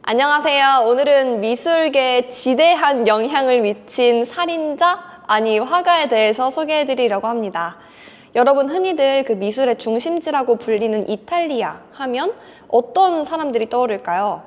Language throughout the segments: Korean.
안녕하세요. 오늘은 미술계에 지대한 영향을 미친 살인자, 아니 화가에 대해서 소개해드리려고 합니다. 여러분 흔히들 그 미술의 중심지라고 불리는 이탈리아 하면 어떤 사람들이 떠오를까요?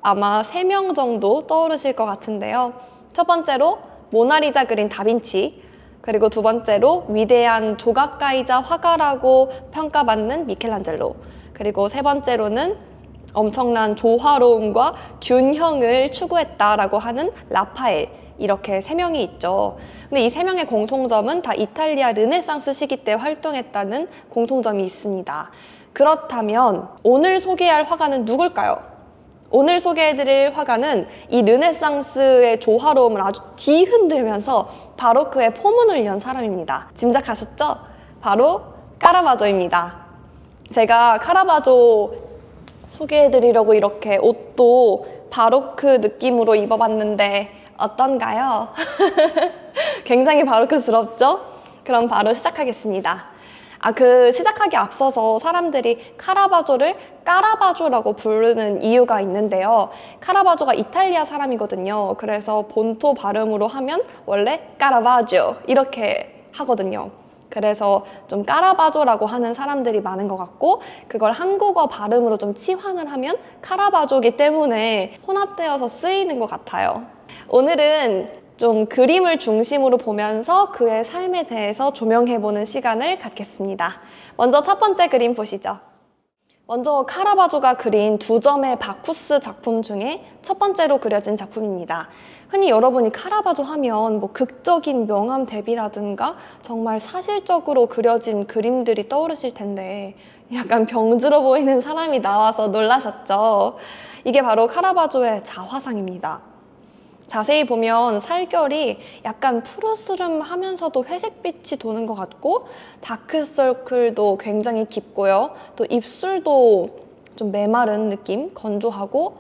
아마 3명 정도 떠오르실 것 같은데요. 첫 번째로 모나리자 그린 다빈치, 그리고 두 번째로 위대한 조각가이자 화가라고 평가받는 미켈란젤로, 그리고 세 번째로는 엄청난 조화로움과 균형을 추구했다라고 하는 라파엘, 이렇게 3명이 있죠. 근데 이 3명의 공통점은 다 이탈리아 르네상스 시기 때 활동했다는 공통점이 있습니다. 그렇다면 오늘 소개할 화가는 누굴까요? 오늘 소개해드릴 화가는 이 르네상스의 조화로움을 아주 뒤흔들면서 바로크의 포문을 연 사람입니다. 짐작하셨죠? 바로 카라바조입니다. 제가 카라바조 소개해드리려고 이렇게 옷도 바로크 느낌으로 입어봤는데 어떤가요? 굉장히 바로크스럽죠? 그럼 바로 시작하겠습니다. 시작하기 앞서서 사람들이 카라바조를 까라바조라고 부르는 이유가 있는데요. 카라바조가 이탈리아 사람이거든요. 그래서 본토 발음으로 하면 원래 까라바조 이렇게 하거든요. 그래서 좀 까라바조라고 하는 사람들이 많은 것 같고, 그걸 한국어 발음으로 좀 치환을 하면 카라바조기 때문에 혼합되어서 쓰이는 것 같아요. 오늘은 좀 그림을 중심으로 보면서 그의 삶에 대해서 조명해보는 시간을 갖겠습니다. 먼저 첫 번째 그림 보시죠. 먼저 카라바조가 그린 2점의 바쿠스 작품 중에 첫 번째로 그려진 작품입니다. 흔히 여러분이 카라바조 하면 극적인 명암 대비라든가 정말 사실적으로 그려진 그림들이 떠오르실 텐데 약간 병들어 보이는 사람이 나와서 놀라셨죠? 이게 바로 카라바조의 자화상입니다. 자세히 보면 살결이 약간 푸르스름하면서도 회색빛이 도는 것 같고, 다크서클도 굉장히 깊고요. 또 입술도 좀 메마른 느낌, 건조하고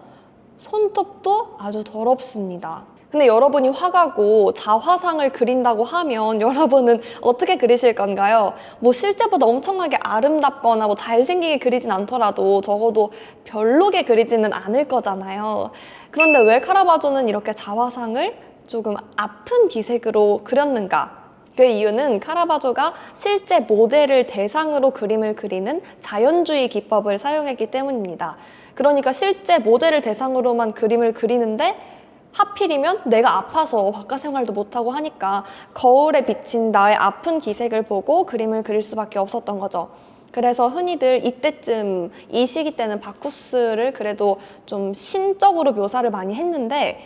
손톱도 아주 더럽습니다. 근데 여러분이 화가고 자화상을 그린다고 하면 여러분은 어떻게 그리실 건가요? 실제보다 엄청나게 아름답거나 잘생기게 그리진 않더라도 적어도 별로게 그리지는 않을 거잖아요. 그런데 왜 카라바조는 이렇게 자화상을 조금 아픈 기색으로 그렸는가? 그 이유는 카라바조가 실제 모델을 대상으로 그림을 그리는 자연주의 기법을 사용했기 때문입니다. 그러니까 실제 모델을 대상으로만 그림을 그리는데 하필이면 내가 아파서 바깥 생활도 못하고 하니까 거울에 비친 나의 아픈 기색을 보고 그림을 그릴 수밖에 없었던 거죠. 그래서 흔히들 이때쯤, 이 시기 때는 바쿠스를 그래도 좀 신적으로 묘사를 많이 했는데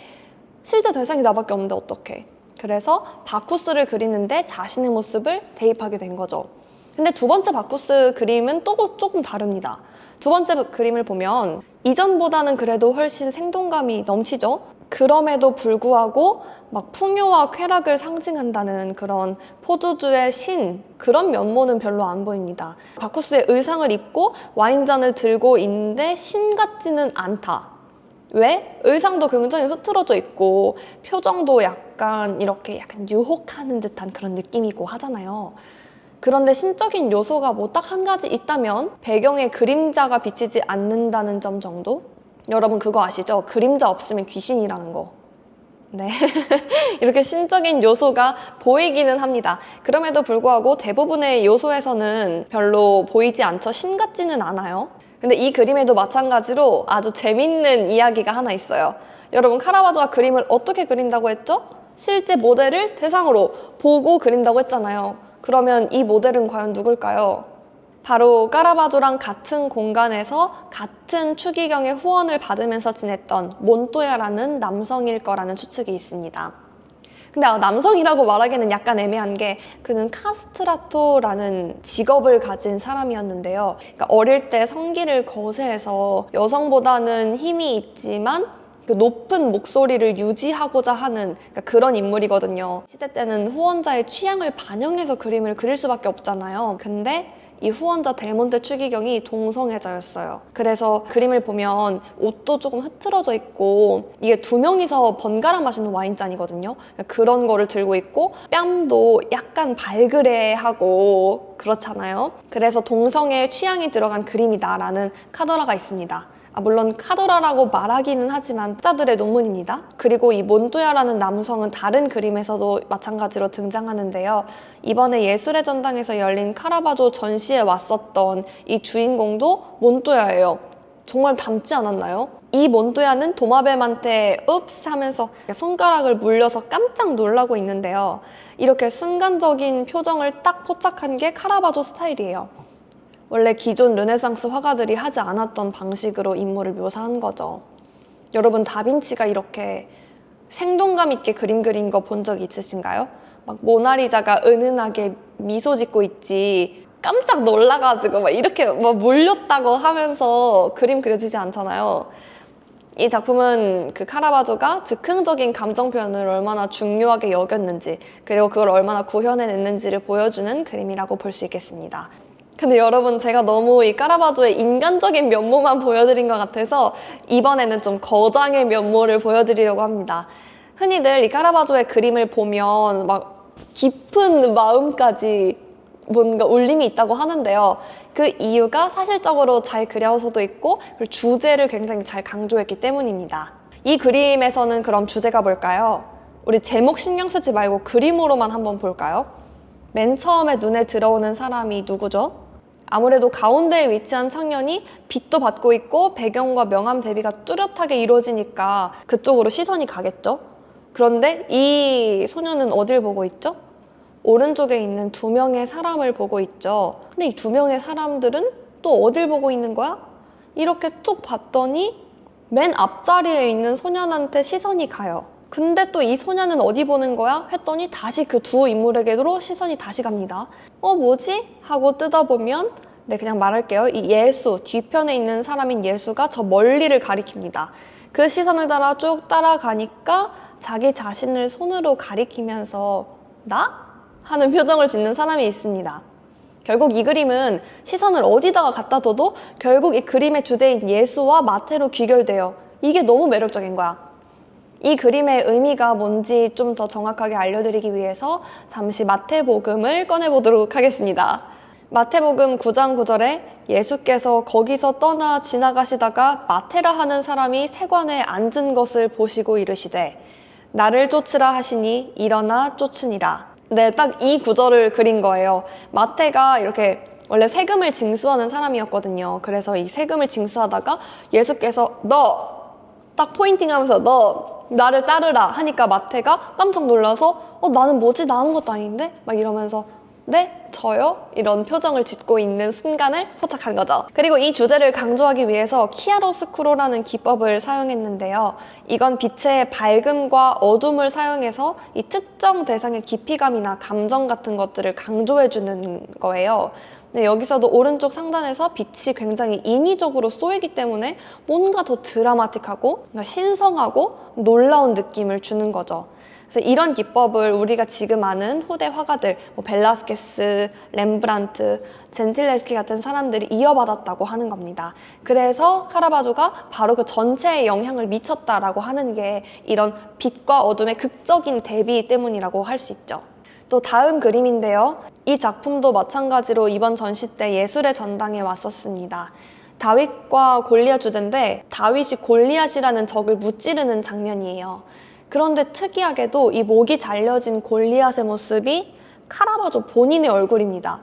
실제 대상이 나밖에 없는데 어떡해. 그래서 바쿠스를 그리는데 자신의 모습을 대입하게 된 거죠. 근데 두 번째 바쿠스 그림은 또 조금 다릅니다. 두 번째 그림을 보면 이전보다는 그래도 훨씬 생동감이 넘치죠. 그럼에도 불구하고 풍요와 쾌락을 상징한다는 그런 포도주의 신, 그런 면모는 별로 안 보입니다. 바쿠스의 의상을 입고 와인잔을 들고 있는데 신 같지는 않다. 왜? 의상도 굉장히 흐트러져 있고 표정도 약간 유혹하는 듯한 그런 느낌이고 하잖아요. 그런데 신적인 요소가 딱 한 가지 있다면 배경에 그림자가 비치지 않는다는 점 정도? 여러분 그거 아시죠? 그림자 없으면 귀신이라는 거. 네. 이렇게 신적인 요소가 보이기는 합니다. 그럼에도 불구하고 대부분의 요소에서는 별로 보이지 않죠. 신 같지는 않아요. 근데 이 그림에도 마찬가지로 아주 재밌는 이야기가 하나 있어요. 여러분 카라바조가 그림을 어떻게 그린다고 했죠? 실제 모델을 대상으로 보고 그린다고 했잖아요. 그러면 이 모델은 과연 누굴까요? 바로 카라바조랑 같은 공간에서 같은 추기경의 후원을 받으면서 지냈던 몬토야라는 남성일 거라는 추측이 있습니다. 근데 남성이라고 말하기는 약간 애매한 게, 그는 카스트라토라는 직업을 가진 사람이었는데요. 그러니까 어릴 때 성기를 거세해서 여성보다는 힘이 있지만 그 높은 목소리를 유지하고자 하는 그런 인물이거든요. 시대 때는 후원자의 취향을 반영해서 그림을 그릴 수밖에 없잖아요. 근데 이 후원자 델몬테 추기경이 동성애자였어요. 그래서 그림을 보면 옷도 조금 흐트러져 있고, 이게 2명이서 번갈아 마시는 와인잔이거든요. 그런 거를 들고 있고 뺨도 약간 발그레하고 그렇잖아요. 그래서 동성애 취향이 들어간 그림이다라는 카더라가 있습니다. 물론 카도라라고 말하기는 하지만 학자들의 논문입니다. 그리고 이 몬토야라는 남성은 다른 그림에서도 마찬가지로 등장하는데요. 이번에 예술의 전당에서 열린 카라바조 전시에 왔었던 이 주인공도 몬토야예요. 정말 닮지 않았나요? 이 몬토야는 도마뱀한테 읍스 하면서 손가락을 물려서 깜짝 놀라고 있는데요. 이렇게 순간적인 표정을 딱 포착한 게 카라바조 스타일이에요. 원래 기존 르네상스 화가들이 하지 않았던 방식으로 인물을 묘사한 거죠. 여러분, 다빈치가 이렇게 생동감 있게 그림 그린 거 본 적 있으신가요? 막 모나리자가 은은하게 미소 짓고 있지 깜짝 놀라가지고 막 이렇게 막 몰렸다고 하면서 그림 그려지지 않잖아요. 이 작품은 그 카라바조가 즉흥적인 감정 표현을 얼마나 중요하게 여겼는지, 그리고 그걸 얼마나 구현해냈는지를 보여주는 그림이라고 볼 수 있겠습니다. 근데 여러분, 제가 너무 이 카라바조의 인간적인 면모만 보여드린 것 같아서 이번에는 좀 거장의 면모를 보여드리려고 합니다. 흔히들 이 카라바조의 그림을 보면 막 깊은 마음까지 뭔가 울림이 있다고 하는데요. 그 이유가 사실적으로 잘 그려서도 있고, 그리고 주제를 굉장히 잘 강조했기 때문입니다. 이 그림에서는 그럼 주제가 뭘까요? 우리 제목 신경 쓰지 말고 그림으로만 한번 볼까요? 맨 처음에 눈에 들어오는 사람이 누구죠? 아무래도 가운데에 위치한 청년이 빛도 받고 있고 배경과 명암 대비가 뚜렷하게 이루어지니까 그쪽으로 시선이 가겠죠? 그런데 이 소녀는 어딜 보고 있죠? 오른쪽에 있는 두 명의 사람을 보고 있죠. 근데 이 두 명의 사람들은 또 어딜 보고 있는 거야? 이렇게 쭉 봤더니 맨 앞자리에 있는 소년한테 시선이 가요. 근데 또 이 소년은 어디 보는 거야? 했더니 다시 그 두 인물에게로 시선이 다시 갑니다. 뭐지? 하고 뜯어보면, 네, 그냥 말할게요. 이 예수, 뒤편에 있는 사람인 예수가 저 멀리를 가리킵니다. 그 시선을 따라 쭉 따라가니까 자기 자신을 손으로 가리키면서 나? 하는 표정을 짓는 사람이 있습니다. 결국 이 그림은 시선을 어디다가 갖다 둬도 결국 이 그림의 주제인 예수와 마태로 귀결돼요. 이게 너무 매력적인 거야. 이 그림의 의미가 뭔지 좀 더 정확하게 알려드리기 위해서 잠시 마태복음을 꺼내보도록 하겠습니다. 마태복음 9장 9절에 예수께서 거기서 떠나 지나가시다가 마테라 하는 사람이 세관에 앉은 것을 보시고 이르시되 나를 쫓으라 하시니 일어나 쫓으니라. 네, 딱 이 구절을 그린 거예요. 마태가 이렇게 원래 세금을 징수하는 사람이었거든요. 그래서 이 세금을 징수하다가 예수께서 너 딱 포인팅하면서 너 나를 따르라 하니까 마태가 깜짝 놀라서 나는 뭐지? 나 아무것도 아닌데? 막 이러면서 네? 저요? 이런 표정을 짓고 있는 순간을 포착한 거죠. 그리고 이 주제를 강조하기 위해서 키아로스쿠로라는 기법을 사용했는데요. 이건 빛의 밝음과 어둠을 사용해서 이 특정 대상의 깊이감이나 감정 같은 것들을 강조해주는 거예요. 네, 여기서도 오른쪽 상단에서 빛이 굉장히 인위적으로 쏘이기 때문에 뭔가 더 드라마틱하고 신성하고 놀라운 느낌을 주는 거죠. 그래서 이런 기법을 우리가 지금 아는 후대 화가들, 벨라스케스, 렘브란트, 젠틸레스키 같은 사람들이 이어받았다고 하는 겁니다. 그래서 카라바조가 바로 그 전체에 영향을 미쳤다라고 하는 게 이런 빛과 어둠의 극적인 대비 때문이라고 할 수 있죠. 또 다음 그림인데요. 이 작품도 마찬가지로 이번 전시 때 예술의 전당에 왔었습니다. 다윗과 골리앗 주제인데 다윗이 골리앗이라는 적을 무찌르는 장면이에요. 그런데 특이하게도 이 목이 잘려진 골리앗의 모습이 카라바조 본인의 얼굴입니다.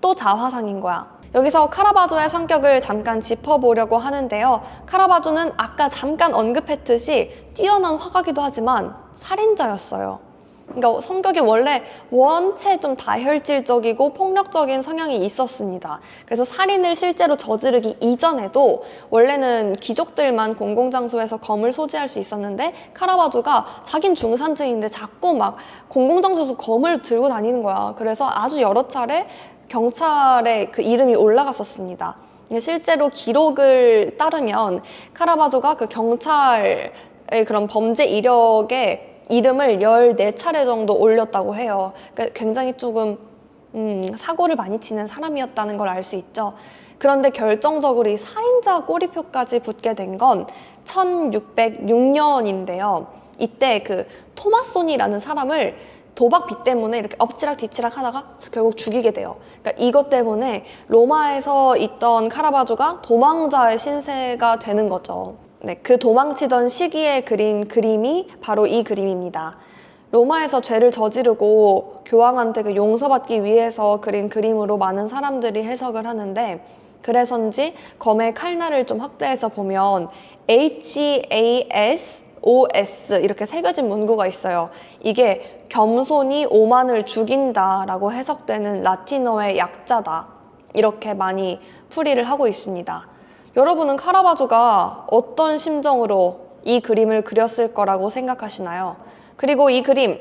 또 자화상인 거야. 여기서 카라바조의 성격을 잠깐 짚어보려고 하는데요. 카라바조는 아까 잠깐 언급했듯이 뛰어난 화가기도 하지만 살인자였어요. 그러니까 성격이 원래 원체 좀 다혈질적이고 폭력적인 성향이 있었습니다. 그래서 살인을 실제로 저지르기 이전에도 원래는 귀족들만 공공장소에서 검을 소지할 수 있었는데 카라바조가 자긴 중산층인데 자꾸 막 공공장소에서 검을 들고 다니는 거야. 그래서 아주 여러 차례 경찰에 그 이름이 올라갔었습니다. 실제로 기록을 따르면 카라바조가 그 경찰의 그런 범죄 이력에 이름을 14차례 정도 올렸다고 해요. 그러니까 굉장히 조금 사고를 많이 치는 사람이었다는 걸 알 수 있죠. 그런데 결정적으로 이 살인자 꼬리표까지 붙게 된 건 1606년인데요. 이때 그 토마소니라는 사람을 도박비 때문에 이렇게 엎치락 뒤치락 하다가 결국 죽이게 돼요. 그러니까 이것 때문에 로마에서 있던 카라바조가 도망자의 신세가 되는 거죠. 네, 그 도망치던 시기에 그린 그림이 바로 이 그림입니다. 로마에서 죄를 저지르고 교황한테 그 용서받기 위해서 그린 그림으로 많은 사람들이 해석을 하는데, 그래서인지 검의 칼날을 좀 확대해서 보면 HASOS 이렇게 새겨진 문구가 있어요. 이게 겸손이 오만을 죽인다라고 해석되는 라틴어의 약자다, 이렇게 많이 풀이를 하고 있습니다. 여러분은 카라바조가 어떤 심정으로 이 그림을 그렸을 거라고 생각하시나요? 그리고 이 그림,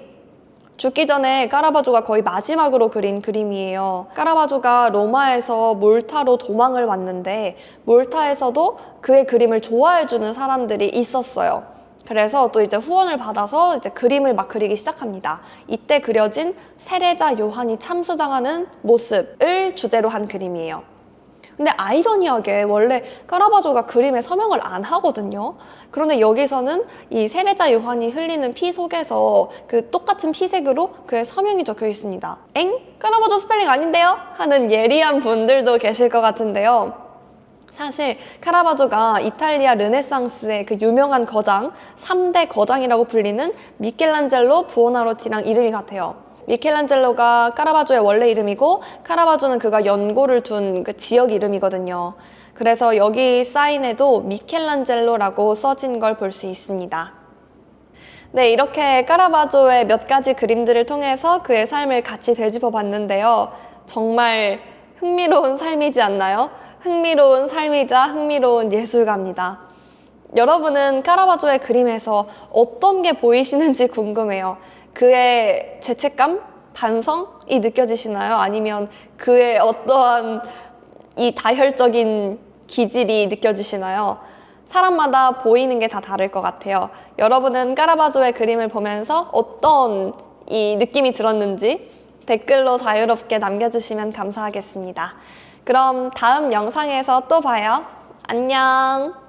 죽기 전에 카라바조가 거의 마지막으로 그린 그림이에요. 카라바조가 로마에서 몰타로 도망을 왔는데 몰타에서도 그의 그림을 좋아해주는 사람들이 있었어요. 그래서 또 이제 후원을 받아서 이제 그림을 막 그리기 시작합니다. 이때 그려진 세례자 요한이 참수당하는 모습을 주제로 한 그림이에요. 근데 아이러니하게 원래 카라바조가 그림에 서명을 안 하거든요. 그런데 여기서는 이 세례자 요한이 흘리는 피 속에서 그 똑같은 피색으로 그의 서명이 적혀 있습니다. 엥? 카라바조 스펠링 아닌데요? 하는 예리한 분들도 계실 것 같은데요. 사실 카라바조가 이탈리아 르네상스의 그 유명한 거장, 3대 거장이라고 불리는 미켈란젤로 부오나로티랑 이름이 같아요. 미켈란젤로가 카라바조의 원래 이름이고 카라바조는 그가 연고를 둔 그 지역 이름이거든요. 그래서 여기 사인에도 미켈란젤로라고 써진 걸 볼 수 있습니다. 네, 이렇게 카라바조의 몇 가지 그림들을 통해서 그의 삶을 같이 되짚어 봤는데요. 정말 흥미로운 삶이지 않나요? 흥미로운 삶이자 흥미로운 예술가입니다. 여러분은 카라바조의 그림에서 어떤 게 보이시는지 궁금해요. 그의 죄책감? 반성이 느껴지시나요? 아니면 그의 어떠한 이 다혈적인 기질이 느껴지시나요? 사람마다 보이는 게 다 다를 것 같아요. 여러분은 카라바조의 그림을 보면서 어떤 이 느낌이 들었는지 댓글로 자유롭게 남겨주시면 감사하겠습니다. 그럼 다음 영상에서 또 봐요. 안녕!